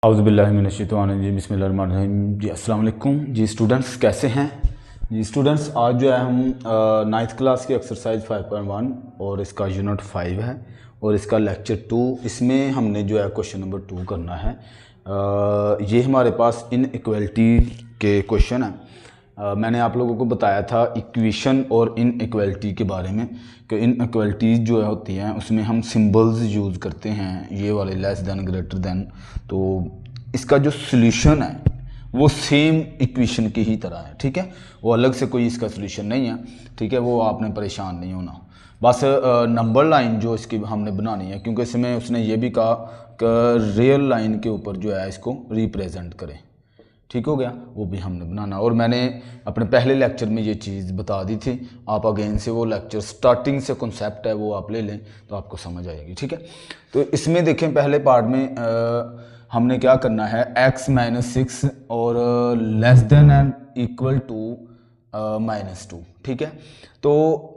औज़ुबिल्लाहिमिनश्शैतानिर्रजीम बिस्मिल्लाहिर्रहमानिर्रहीम। जी अस्सलाम वालेकुम। जी स्टूडेंट्स कैसे हैं? जी स्टूडेंट्स आज जो है हम नाइन्थ क्लास की एक्सरसाइज 5.1 और इसका यूनिट 5 है और इसका लेक्चर 2, इसमें हमने जो है क्वेश्चन नंबर 2 करना है। ये हमारे पास इनइक्वालिटी के क्वेश्चन हैं। मैंने आप लोगों को बताया था इक्वेशन और इनइक्वालिटी के बारे में कि इनइक्वालिटीज़ जो होती हैं उसमें हम सिंबल्स यूज़ करते हैं, ये वाले लेस दैन ग्रेटर दैन। तो इसका जो सॉल्यूशन है वो सेम इक्वेशन की ही तरह है, ठीक है। वो अलग से कोई इसका सॉल्यूशन नहीं है, ठीक है। वो आपने परेशान नहीं होना, बस नंबर लाइन जो इसकी हमने बनानी है, क्योंकि इसमें उसने ये भी कहा कि रियल लाइन के ऊपर जो है इसको रिप्रेजेंट करें, ठीक हो गया। वो भी हमने बनाना, और मैंने अपने पहले लेक्चर में ये चीज़ बता दी थी। आप अगेन से वो लेक्चर स्टार्टिंग से कॉन्सेप्ट है वो आप ले लें तो आपको समझ आएगी, ठीक है। तो इसमें देखें पहले पार्ट में हमने क्या करना है, x-6 और less than and equal to -2, ठीक है। तो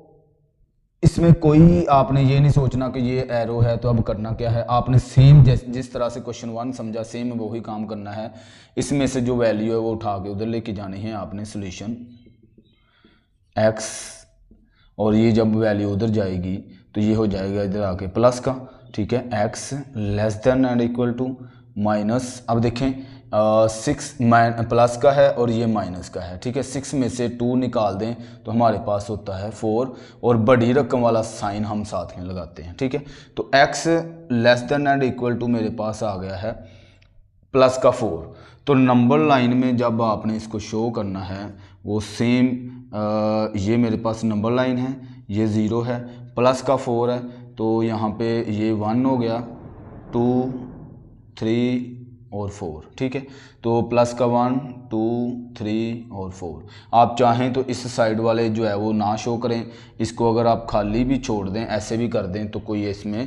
इसमें कोई आपने ये नहीं सोचना कि ये एरो है तो अब करना क्या है, आपने सेम जिस तरह से क्वेश्चन 1 समझा सेम वही काम करना है। इसमें से जो वैल्यू है वो उठा के उधर लेके जानी है आपने सॉल्यूशन x, और ये जब वैल्यू उधर जाएगी तो ये हो जाएगा इधर आके प्लस का, ठीक है। x less than and equal to minus, अब देखें 6 प्लस का है और ये माइनस का है, ठीक है। 6 में से 2 निकाल दें तो हमारे पास होता है 4, और बड़ी रकम वाला साइन हम साथ में लगाते हैं, ठीक है। तो x less than and equal to मेरे पास आ गया है प्लस का 4। तो नंबर लाइन में जब आपने इसको शो करना है वो सेम ये मेरे पास नंबर लाइन है, ये 0 है, प्लस का 4 है, तो यहाँ पे ये 1 हो गया, 2 3 और 4, ठीक है। तो प्लस का 1 2 3 और 4। आप चाहें तो इस साइड वाले जो है वो ना शो करें, इसको अगर आप खाली भी छोड़ दें, ऐसे भी कर दें तो कोई इसमें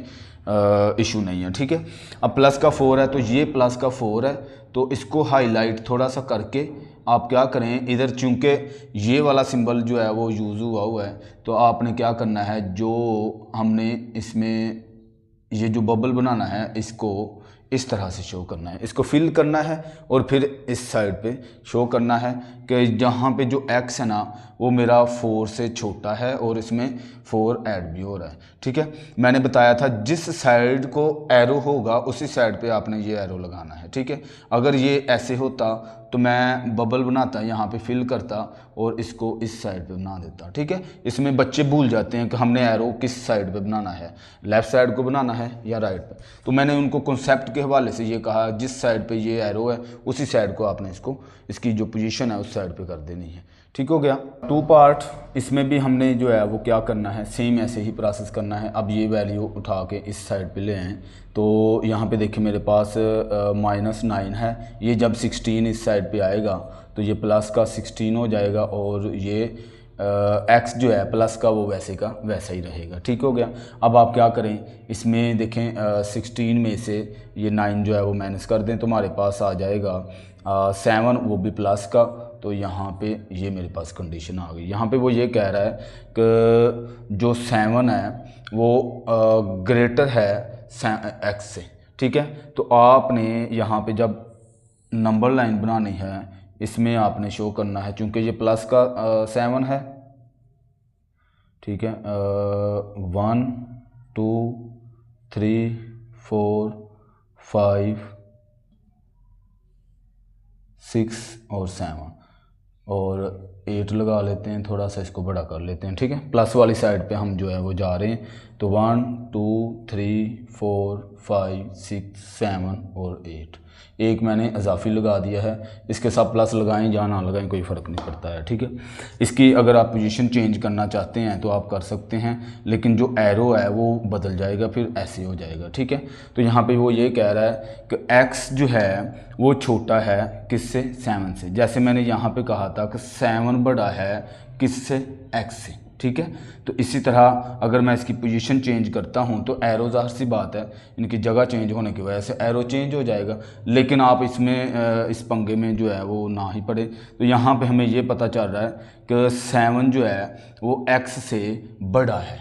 इशू नहीं है, ठीक है। अब प्लस का 4 है तो ये प्लस का 4 है, तो इसको हाईलाइट थोड़ा सा करके आप क्या करें, इधर चूंकि ये वाला सिंबल जो है वो यूज़ हुआ है, तो आपने क्या करना है, जो हमने इसमें ये जो बबल बनाना है इसको इस तरह से शो करना है, इसको फिल करना है, और फिर इस साइड पे शो करना है कि जहाँ पे जो x है ना वो मेरा 4 से छोटा है और इसमें 4 ऐड भी हो रहा है, ठीक है। मैंने बताया था जिस साइड को एरो होगा उसी साइड पे आपने ये एरो लगाना है, ठीक है। अगर ये ऐसे होता तो मैं बबल बनाता, यहाँ पे फिल करता और इसको इस साइड पे बना देता, ठीक है। इसमें बच्चे भूल जाते हैं कि हमने एरो किस साइड पे बनाना है, लेफ़्ट साइड को बनाना है या राइट पे। तो मैंने उनको कॉन्सेप्ट के हवाले से ये कहा जिस साइड पे ये एरो है उसी साइड को आपने इसकी जो पोजीशन है उस साइड पे कर देनी है, ठीक हो गया। 2 पार्ट, इसमें भी हमने जो है वो क्या करना है, सेम ऐसे ही प्रोसेस करना है। अब ये वैल्यू उठा के इस साइड पे ले आएँ, तो यहाँ पे देखिए मेरे पास -9 है, ये जब 16 इस साइड पे आएगा तो ये प्लस का 16 हो जाएगा, और ये x जो है प्लस का वो वैसे का वैसा ही रहेगा, ठीक हो गया। अब आप क्या करें, इसमें देखें 16 में से ये 9 जो है वो माइनस कर दें तो हमारे पास आ जाएगा 7, वो भी प्लस का। तो यहाँ पे ये मेरे पास कंडीशन आ गई। यहाँ पे वो ये कह रहा है कि जो 7 है वो ग्रेटर है x से, ठीक है। तो आपने यहाँ पे जब नंबर लाइन बनानी है इसमें आपने शो करना है, चूँकि ये प्लस का 7 है, ठीक है। 1 2 3 4 5 6 और 7 और 8 लगा लेते हैं, थोड़ा सा इसको बड़ा कर लेते हैं, ठीक है। प्लस वाली साइड पे हम जो है वो जा रहे हैं, तो 1 2 3 4 5 6 7 और 8, एक मैंने इजाफी लगा दिया है। इसके साथ प्लस लगाएं या ना लगाएं कोई फ़र्क नहीं पड़ता है, ठीक है। इसकी अगर आप पोजीशन चेंज करना चाहते हैं तो आप कर सकते हैं, लेकिन जो एरो है वो बदल जाएगा, फिर ऐसे हो जाएगा, ठीक है। तो यहाँ पे वो ये कह रहा है कि x जो है वो छोटा है किससे, 7 से। जैसे मैंने यहाँ पे कहा था कि 7 बड़ा है किससे, x से, ठीक है। तो इसी तरह अगर मैं इसकी पोजीशन चेंज करता हूं तो एरो, ज़ाहिर सी बात है इनकी जगह चेंज होने की वजह से एरो चेंज हो जाएगा, लेकिन आप इसमें इस पंगे में जो है वो ना ही पड़े। तो यहाँ पे हमें ये पता चल रहा है कि 7 जो है वो x से बड़ा है,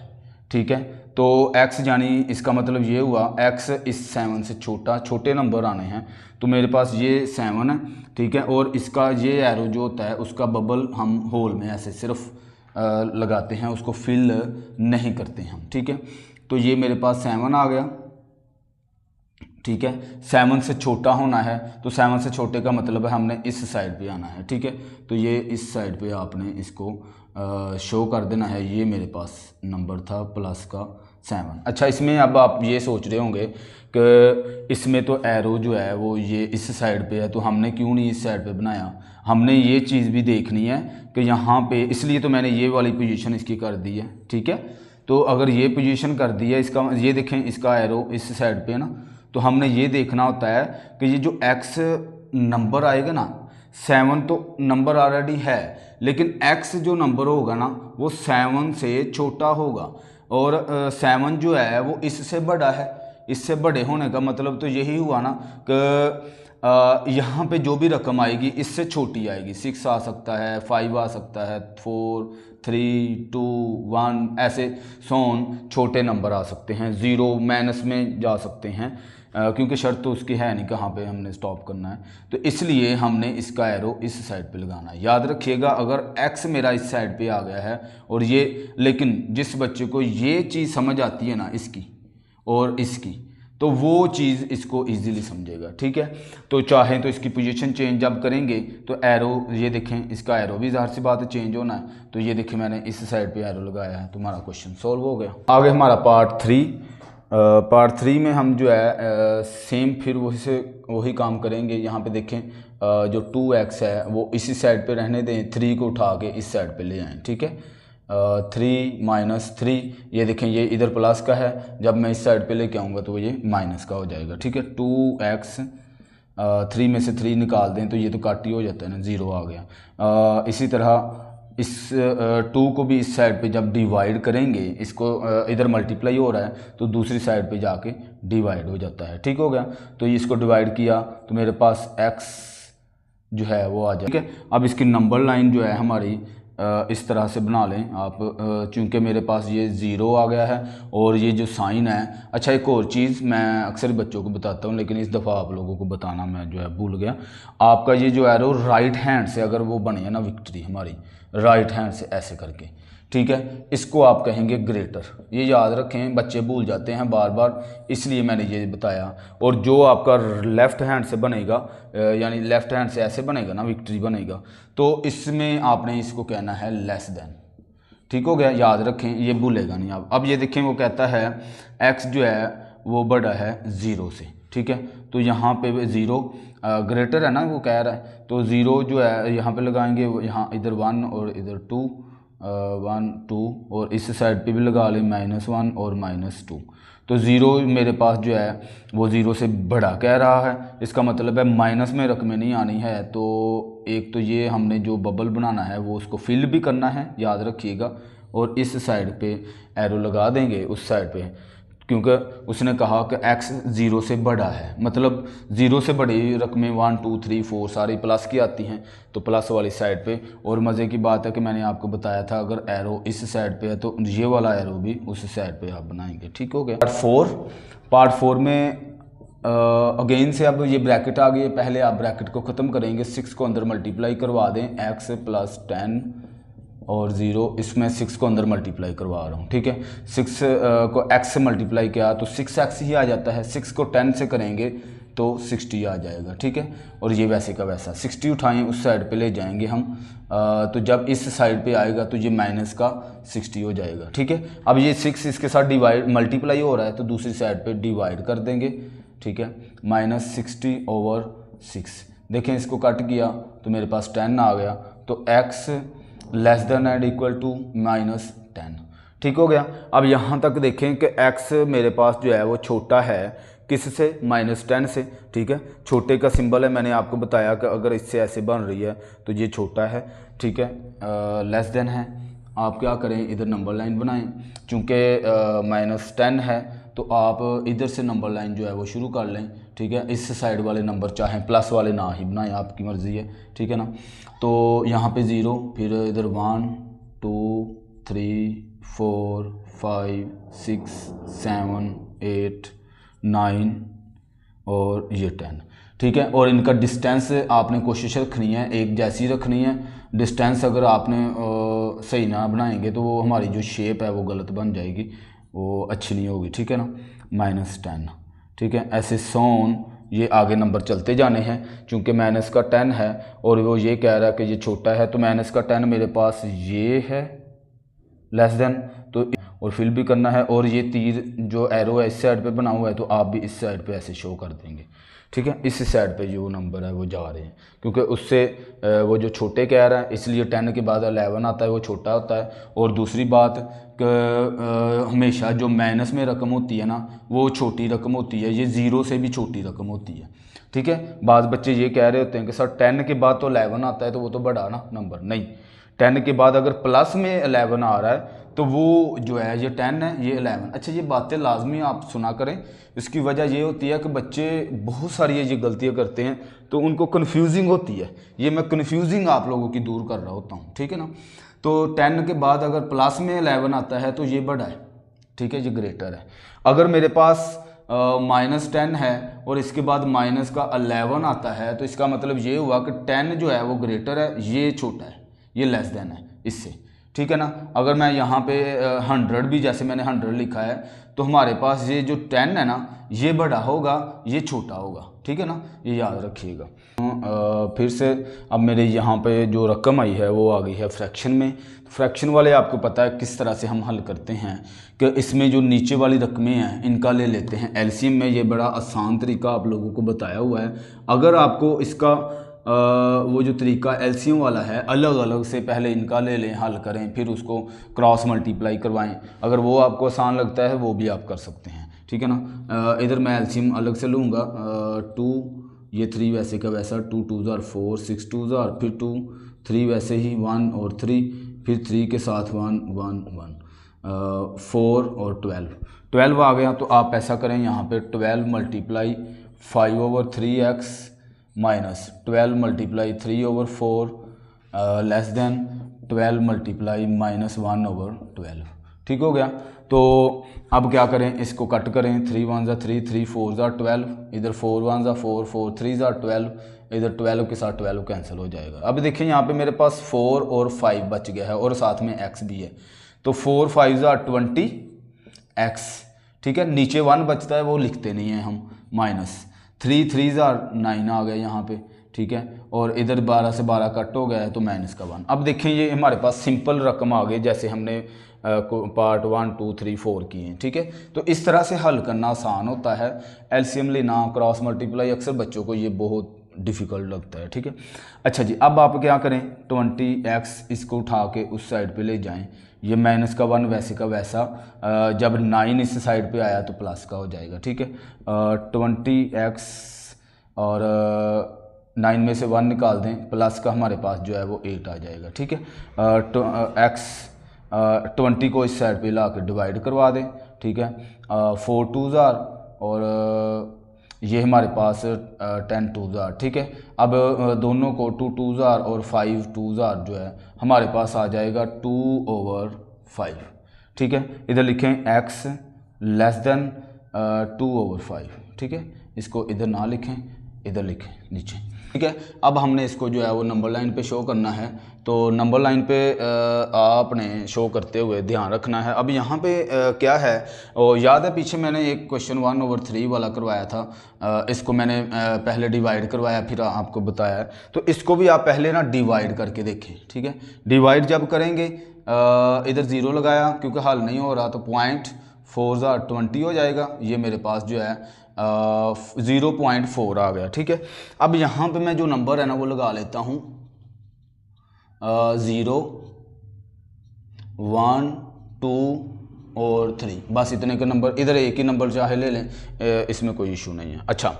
ठीक है। तो x यानी इसका मतलब ये हुआ x इस 7 से छोटा, छोटे नंबर आने हैं तो मेरे पास ये 7 है, ठीक है। और इसका ये एरो जो होता है उसका बबल हम होल में ऐसे सिर्फ लगाते हैं, उसको फिल नहीं करते हम, ठीक है। तो ये मेरे पास 7 आ गया, ठीक है। 7 से छोटा होना है, तो 7 से छोटे का मतलब है हमने इस साइड पे आना है, ठीक है। तो ये इस साइड पे आपने इसको शो कर देना है। ये मेरे पास नंबर था प्लस का 7। अच्छा, इसमें अब आप ये सोच रहे होंगे कि इसमें तो एरो जो है वो ये इस साइड पे है, तो हमने क्यों नहीं इस साइड पे बनाया। हमने ये चीज़ भी देखनी है कि यहाँ पे, इसलिए तो मैंने ये वाली पोजीशन इसकी कर दी है, ठीक है। तो अगर ये पोजीशन कर दी है इसका, ये देखें इसका एरो इस साइड पे ना, तो हमने ये देखना होता है कि ये जो x नंबर आएगा ना, 7 तो नंबर ऑलरेडी है, लेकिन x जो नंबर होगा ना वो 7 से छोटा होगा, और 7 जो है वो इससे बड़ा है। इससे बड़े होने का मतलब तो यही हुआ ना कि यहाँ पे जो भी रकम आएगी इससे छोटी आएगी। 6 आ सकता है, 5 आ सकता है, 4, 3, 2, 1 ऐसे सोन छोटे नंबर आ सकते हैं। 0 माइनस में जा सकते हैं, क्योंकि शर्त तो उसकी है नहीं कहाँ पे हमने स्टॉप करना है। तो इसलिए हमने इसका एरो इस साइड पे लगाना है। याद रखिएगा, अगर x मेरा इस साइड पे आ गया है और ये, लेकिन जिस बच्चे को ये चीज़ समझ आती है ना इसकी और इसकी, तो वो चीज़ इसको इजीली समझेगा, ठीक है। तो चाहे तो इसकी पोजीशन चेंज जब करेंगे तो एरो, ये देखें इसका एरो भी ज़ाहिर सी बात है चेंज होना है। तो ये देखें मैंने इस साइड पे एरो लगाया है, तो हमारा क्वेश्चन सॉल्व हो गया। आगे हमारा पार्ट 3। पार्ट 3 में हम जो है सेम फिर वही काम करेंगे। यहाँ पे देखें जो 2x है वो इसी साइड पे रहने दें, 3 को उठा के इस साइड पे ले आएँ, ठीक है। 3 माइनस 3, ये देखें ये इधर प्लस का है, जब मैं इस साइड पे लेके आऊँगा तो ये माइनस का हो जाएगा, ठीक है। 2x 3 में से 3 निकाल दें तो ये तो काट ही हो जाता है ना, 0 आ गया। इसी तरह इस 2 को भी इस साइड पे जब डिवाइड करेंगे, इसको इधर मल्टीप्लाई हो रहा है तो दूसरी साइड पे जाके डिवाइड हो जाता है, ठीक हो गया। तो इसको डिवाइड किया तो मेरे पास x जो है वो आ जाए, ठीक है। अब इसकी नंबर लाइन जो है हमारी इस तरह से बना लें आप, चूँकि मेरे पास ये 0 आ गया है और ये जो साइन है। अच्छा, एक और चीज़ मैं अक्सर बच्चों को बताता हूँ, लेकिन इस दफ़ा आप लोगों को बताना मैं जो है भूल गया। आपका ये जो एरो राइट हैंड से अगर वो बने ना विक्ट्री हमारी, राइट हैंड से ऐसे करके, ठीक है, इसको आप कहेंगे ग्रेटर। ये याद रखें, बच्चे भूल जाते हैं बार बार, इसलिए मैंने ये बताया। और जो आपका लेफ़्ट हैंड से बनेगा, यानी लेफ़्ट हैंड से ऐसे बनेगा ना विक्ट्री बनेगा, तो इसमें आपने इसको कहना है लेस देन, ठीक हो गया। याद रखें, ये भूलेगा नहीं आप। अब ये देखें वो कहता है x जो है वो बड़ा है 0 से, ठीक है। तो यहाँ पे 0 ग्रेटर है ना वो कह रहा है, तो 0 जो है यहाँ पे लगाएंगे, यहाँ इधर 1 और इधर 2, 1 2, और इस साइड पे भी लगा लें -1 और -2। तो 0 मेरे पास जो है वो 0 से बड़ा कह रहा है, इसका मतलब है माइनस में रकमें नहीं आनी है। तो एक तो ये हमने जो बबल बनाना है वो उसको फिल भी करना है, याद रखिएगा। और इस साइड पे एरो लगा देंगे उस साइड पे, क्योंकि उसने कहा कि x 0 से बड़ा है, मतलब 0 से बड़ी रकमें 1 2 3 4 सारी प्लस की आती हैं, तो प्लस वाली साइड पे। और मज़े की बात है कि मैंने आपको बताया था अगर एरो इस साइड पे है तो ये वाला एरो भी उस साइड पे आप बनाएंगे, ठीक हो गया। पार्ट 4 में अगेन से अब ये ब्रैकेट आ गई। पहले आप ब्रैकेट को ख़त्म करेंगे, 6 को अंदर मल्टीप्लाई करवा दें, x + 10 और 0, इसमें 6 को अंदर मल्टीप्लाई करवा रहा हूँ, ठीक है। 6 को x से मल्टीप्लाई किया तो 6x ही आ जाता है, 6 को 10 से करेंगे तो 60 आ जाएगा, ठीक है। और ये वैसे का वैसा 60 उठाएं उस साइड पे ले जाएंगे हम, तो जब इस साइड पे आएगा तो ये माइनस का 60 हो जाएगा, ठीक है। अब ये 6 इसके साथ डिवाइड मल्टीप्लाई हो रहा है तो दूसरी साइड पे डिवाइड कर देंगे, ठीक है। -60/6, देखें इसको कट किया तो मेरे पास 10 आ गया, तो x less than and equal to -10, ठीक हो गया। अब यहाँ तक देखें कि x मेरे पास जो है वो छोटा है किससे, -10 से, ठीक है। छोटे का सिंबल है, मैंने आपको बताया कि अगर इससे ऐसे बन रही है तो ये छोटा है, ठीक है। लेस देन है, आप क्या करें इधर नंबर लाइन बनाएं, चूँकि -10 है तो आप इधर से नंबर लाइन जो है वो शुरू कर लें, ठीक है। इस साइड वाले नंबर चाहें प्लस वाले ना ही बनाएं, आपकी मर्ज़ी है, ठीक है ना। तो यहाँ पे 0, फिर इधर 1 2 3 4 5 6 7 8 9 और ये 10, ठीक है। और इनका डिस्टेंस आपने कोशिश रखनी है एक जैसी रखनी है। डिस्टेंस अगर आपने सही ना बनाएंगे तो वो हमारी जो शेप है वो गलत बन जाएगी, वो अच्छी नहीं होगी, ठीक है ना। -10, ठीक है। ऐसे सोन ये आगे नंबर चलते जाने हैं, चूँकि माइनस का 10 है और वो ये कह रहा है कि ये छोटा है, तो माइनस का 10 मेरे पास ये है लेस देन, तो और फिल भी करना है। और ये तीर जो एरो है इस साइड पे बना हुआ है, तो आप भी इस साइड पे ऐसे शो कर देंगे, ठीक है। इस साइड पे जो नंबर है वो जा रहे हैं, क्योंकि उससे वो जो छोटे कह रहा है इसलिए 10 के बाद 11 आता है, वो छोटा होता है। और दूसरी बात हमेशा जो माइनस में रकम होती है ना वो छोटी रकम होती है, ये 0 से भी छोटी रकम होती है, ठीक है। बाद बच्चे ये कह रहे होते हैं कि सर 10 के बाद तो 11 आता है तो वो तो बड़ा ना नंबर, नहीं। 10 के बाद अगर प्लस में 11 आ रहा है तो वो जो है ये 10 है, ये 11। अच्छा, ये बातें लाजमी आप सुना करें। इसकी वजह ये होती है कि बच्चे बहुत सारी ये गलतियाँ करते हैं तो उनको कन्फ्यूजिंग होती है। ये मैं कन्फ्यूजिंग आप लोगों की दूर कर रहा होता हूँ, ठीक है ना। तो 10 के बाद अगर प्लस में 11 आता है तो ये बड़ा है, ठीक है, ये ग्रेटर है। अगर मेरे पास -10 है और इसके बाद माइनस का 11 आता है तो इसका मतलब ये हुआ कि 10 जो है वो ग्रेटर है, ये छोटा है, ये लेस देन है इससे, ठीक है ना। अगर मैं यहाँ पे 100 भी, जैसे मैंने 100 लिखा है, तो हमारे पास ये जो 10 है ना ये बड़ा होगा, ये छोटा होगा, ठीक है ना, ये याद रखिएगा। फिर से अब मेरे यहाँ पे जो रकम आई है वो आ गई है फ्रैक्शन में। फ्रैक्शन वाले आपको पता है किस तरह से हम हल करते हैं कि इसमें जो नीचे वाली रकमें हैं इनका ले लेते हैं एलसीएम में। ये बड़ा आसान तरीका आप लोगों को बताया हुआ है। अगर आपको इसका वो जो तरीका एलसीएम वाला है अलग अलग से पहले इनका ले लें, हल करें, फिर उसको क्रॉस मल्टीप्लाई करवाएं, अगर वो आपको आसान लगता है वो भी आप कर सकते हैं, ठीक है ना। इधर मैं एलसीएम अलग से लूँगा। 2 ये 3 वैसे का वैसा, 2 2s are 4, 6 2s are, फिर 2 3 वैसे ही 1 और 3, फिर 3 के साथ 1 1 1, 4 और 12 आ गया। तो आप ऐसा करें यहाँ पे 12 multiply 5/3x minus 12 multiply 3/4 less than 12 multiply -1/12, ठीक हो गया। तो अब क्या करें, इसको कट करें। 3 1s are 3, 3 4s are 12, इधर 4 1s are 4, 4 3s are 12, इधर 12 के साथ 12 कैंसिल हो जाएगा। अब देखिए यहाँ पे मेरे पास 4 और 5 बच गया है और साथ में x भी है, तो 4 5s are 20x, ठीक है। नीचे 1 बचता है वो लिखते नहीं हैं हम, माइनस 3 3s are 9 आ गए यहाँ पे, ठीक है। और इधर 12 से 12 कट हो गया है तो -1। अब देखें ये हमारे पास सिंपल रकम आ गई, जैसे हमने पार्ट 1 2 3 4 किए हैं, ठीक है। तो इस तरह से हल करना आसान होता है। एलसीएम लेना, क्रॉस मल्टीप्लाई अक्सर बच्चों को ये बहुत डिफ़िकल्ट लगता है, ठीक है। अच्छा जी, अब आप क्या करें, 20x इसको उठा के उस साइड पे ले जाएं। ये -1 वैसे का वैसा, जब 9 इस साइड पे आया तो प्लस का हो जाएगा, ठीक है। 20x और 9 में से 1 निकाल दें, प्लस का हमारे पास जो है वो 8 आ जाएगा, ठीक है। x 20 को इस साइड पे ला के डिवाइड करवा दें, ठीक है। 4 2s are और ये हमारे पास 10 2s are, ठीक है। अब दोनों को 2 2s are और 5 2s are जो है हमारे पास आ जाएगा 2/5, ठीक है। इधर लिखें x लेस देन 2/5, ठीक है। इसको इधर ना लिखें, इधर लिखें नीचे, ठीक है। अब हमने इसको जो है वो नंबर लाइन पे शो करना है, तो नंबर लाइन पे आपने शो करते हुए ध्यान रखना है। अब यहाँ पे क्या है, और याद है पीछे मैंने एक क्वेश्चन 1/3 वाला करवाया था, इसको मैंने पहले डिवाइड करवाया फिर आपको बताया, तो इसको भी आप पहले ना डिवाइड करके देखें, ठीक है। डिवाइड जब करेंगे इधर 0 लगाया क्योंकि हल नहीं हो रहा, तो 0.4s are 20 हो जाएगा। ये मेरे पास जो है 0.4 आ गया, ठीक है। अब यहाँ पे मैं जो नंबर है ना वो लगा लेता हूँ 0 1 2 और 3, बस इतने का नंबर। इधर एक ही नंबर चाहे ले लें, इसमें कोई इशू नहीं है। अच्छा,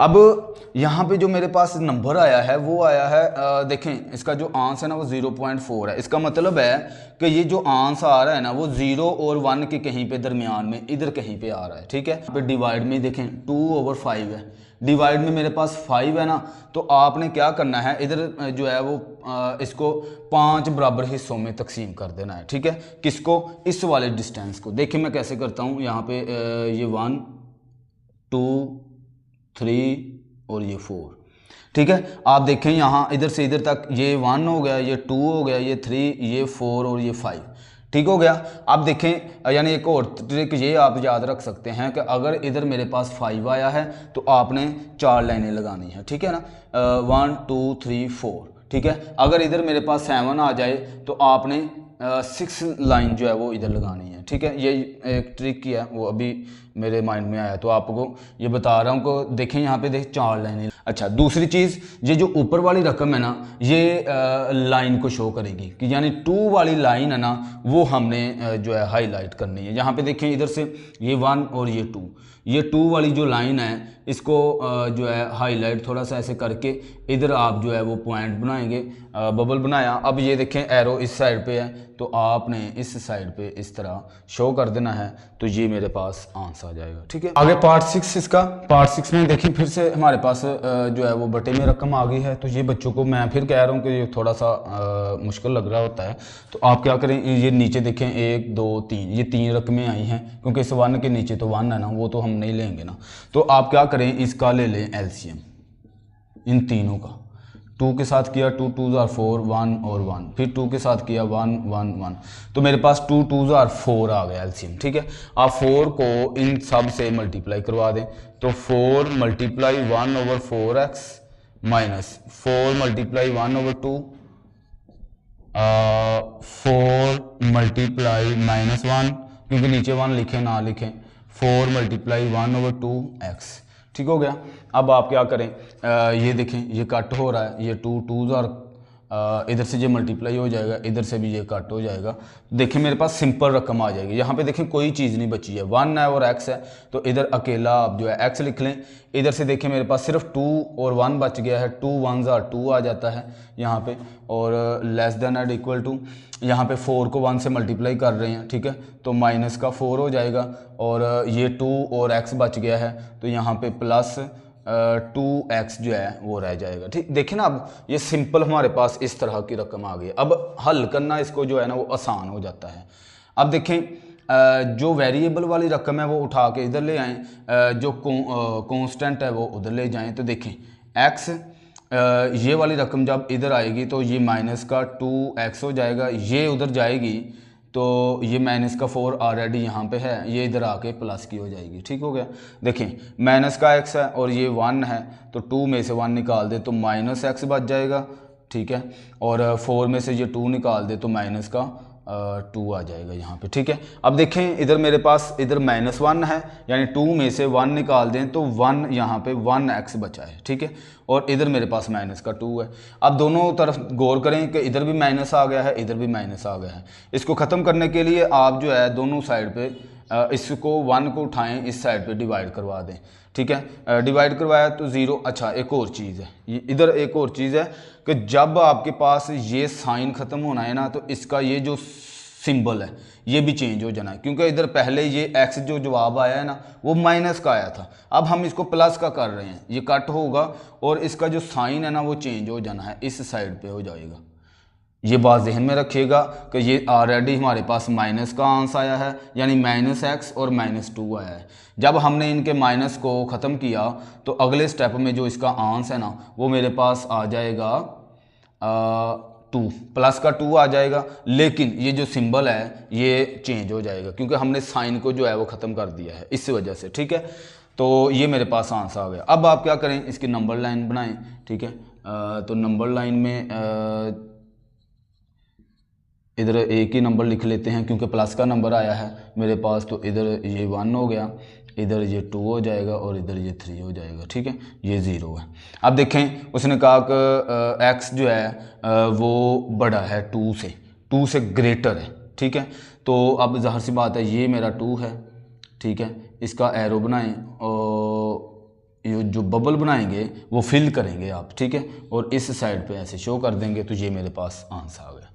अब यहाँ पे जो मेरे पास नंबर आया है वो आया है, देखें इसका जो आंसर है ना वो 0.4 है। इसका मतलब है कि ये जो आंसर आ रहा है ना वो 0 और 1 के कहीं पे दरमियान में इधर कहीं पे आ रहा है, ठीक है। यहाँ पे डिवाइड में देखें 2/5 है, डिवाइड में मेरे पास 5 है ना, तो आपने क्या करना है, इधर जो है वो इसको 5 बराबर हिस्सों में तकसीम कर देना है, ठीक है। किसको, इस वाले डिस्टेंस को। देखिए मैं कैसे करता हूँ, यहाँ पे ये 1 2 3 और ये 4। ठीक है, आप देखें यहाँ इधर से इधर तक ये 1 हो गया, ये 2 हो गया, ये 3, ये 4 और ये 5। ठीक हो गया। आप देखें, यानी एक और ट्रिक ये आप याद रख सकते हैं कि अगर इधर मेरे पास 5 आया है तो आपने 4 लाइनें लगानी है। ठीक है ना, 1 2 3 4। ठीक है, अगर इधर मेरे पास 7 आ जाए तो आपने 6 लाइन जो है वो इधर लगानी है। ठीक है, ये एक ट्रिक किया है, वो अभी मेरे माइंड में आया तो आपको ये बता रहा हूँ को देखें यहाँ पे देख 4 लाइनें। अच्छा, दूसरी चीज़, ये जो ऊपर वाली रकम है ना, ये लाइन को शो करेगी कि यानी 2 वाली लाइन है ना, वो हमने जो है हाईलाइट करनी है। यहाँ पे देखें इधर से ये 1 और ये 2, ये 2 वाली जो लाइन है इसको जो है हाईलाइट थोड़ा सा ऐसे करके इधर आप जो है वो पॉइंट बनाएंगे, बबल बनाया। अब ये देखें एरो इस साइड पे है तो आपने इस साइड पे इस तरह शो कर देना है, तो ये मेरे पास आंसर आ जाएगा। ठीक है, आगे पार्ट 6 इसका। पार्ट 6 में देखिए फिर से हमारे पास जो है वो बटे में रकम आ गई है। तो ये बच्चों को मैं फिर कह रहा हूँ कि ये थोड़ा सा मुश्किल लग रहा होता है, तो आप क्या करें, ये नीचे देखें 1 2 3, ये 3 रकमें आई हैं, क्योंकि इस 1 के नीचे तो 1 है ना, वो तो हम नहीं लेंगे ना। तो आप क्या करें, इसका ले लें एलसीएम इन तीनों का। 2 के साथ किया 2 2 ज़ार 4, 1 और 1, फिर 2 के साथ किया 1 1 1, तो मेरे पास 2 2 ज़ार 4 आ गया एलसीएम। ठीक है, आप 4 को इन सब से मल्टीप्लाई करवा दें, तो 4 multiply 1/4x minus 4 multiply 1/2, 4 multiply -1, क्योंकि नीचे 1 लिखें ना लिखें, 4 मल्टीप्लाई 1/2x। ठीक हो गया। अब आप क्या करें, ये देखें ये कट हो रहा है, ये 2 2 ज़ार इधर से ये मल्टीप्लाई हो जाएगा, इधर से भी ये कट हो जाएगा। देखें मेरे पास सिंपल रकम आ जाएगी। यहाँ पे देखें कोई चीज़ नहीं बची है, 1 है और x है, तो इधर अकेला आप जो है x लिख लें। इधर से देखें मेरे पास सिर्फ 2 और 1 बच गया है, 2 1 ज़ार 2 आ जाता है यहाँ पे, और less than and equal to, यहाँ पे 4 को 1 से मल्टीप्लाई कर रहे हैं। ठीक है, तो माइनस का 4 हो जाएगा, और ये 2 और x बच गया है, तो यहाँ पे प्लस 2x जो है वो रह जाएगा। ठीक, देखिए ना, अब ये सिंपल हमारे पास इस तरह की रकम आ गई। अब हल करना इसको जो है ना वो आसान हो जाता है। अब देखें जो वेरिएबल वाली रकम है वो उठा के इधर ले आएँ, जो कांस्टेंट है वो उधर ले जाएं। तो देखें x, ये वाली रकम जब इधर आएगी तो ये माइनस का 2x हो जाएगा, ये उधर जाएगी तो ये माइनस का 4 ऑलरेडी यहाँ पे है, ये इधर आके प्लस की हो जाएगी। ठीक हो गया। देखें माइनस का x है और ये 1 है, तो 2 में से 1 निकाल दे तो माइनस x बच जाएगा। ठीक है, और 4 में से ये 2 निकाल दे तो माइनस का 2 आ जाएगा यहाँ पे। ठीक है, अब देखें इधर मेरे पास इधर -1 है, यानी 2 में से 1 निकाल दें तो 1 यहाँ पे 1x बचा है। ठीक है, और इधर मेरे पास माइनस का 2 है। अब दोनों तरफ गौर करें कि इधर भी माइनस आ गया है, इधर भी माइनस आ गया है। इसको ख़त्म करने के लिए आप जो है दोनों साइड पे इसको 1 को उठाएं, इस साइड पे डिवाइड करवा दें। ठीक है, डिवाइड करवाया तो 0। अच्छा, एक और चीज़ है, इधर एक और चीज़ है कि जब आपके पास ये साइन ख़त्म होना है ना, तो इसका ये जो सिंबल है ये भी चेंज हो जाना है, क्योंकि इधर पहले ये x जो जवाब आया है ना वो माइनस का आया था, अब हम इसको प्लस का कर रहे हैं, ये कट होगा और इसका जो साइन है ना वो चेंज हो जाना है, इस साइड पे हो जाएगा। ये बात जहन में रखिएगा कि ये ऑलरेडी हमारे पास माइनस का आंसर आया है, यानी -x और -2 आया है। जब हमने इनके माइनस को ख़त्म किया तो अगले स्टेप में जो इसका आंसर है ना वो मेरे पास आ जाएगा 2, प्लस का 2 आ जाएगा, लेकिन ये जो सिंबल है ये चेंज हो जाएगा क्योंकि हमने साइन को जो है वो ख़त्म कर दिया है इस वजह से। ठीक है, तो ये मेरे पास आंसर आ गया। अब आप क्या करें, इसकी नंबर लाइन बनाएं। ठीक है, तो नंबर लाइन में इधर एक ही नंबर लिख लेते हैं क्योंकि प्लस का नंबर आया है मेरे पास, तो इधर ये 1 हो गया, इधर ये 2 हो जाएगा और इधर ये 3 हो जाएगा। ठीक है, ये 0 है। अब देखें उसने कहा कि x जो है वो बड़ा है 2 से ग्रेटर है। ठीक है, तो अब ज़ाहिर सी बात है ये मेरा 2 है। ठीक है, इसका एरो बनाएं और ये जो बबल बनाएंगे वो फिल करेंगे आप। ठीक है, और इस साइड पे ऐसे शो कर देंगे तो ये मेरे पास आंसर आ गया। ठीक।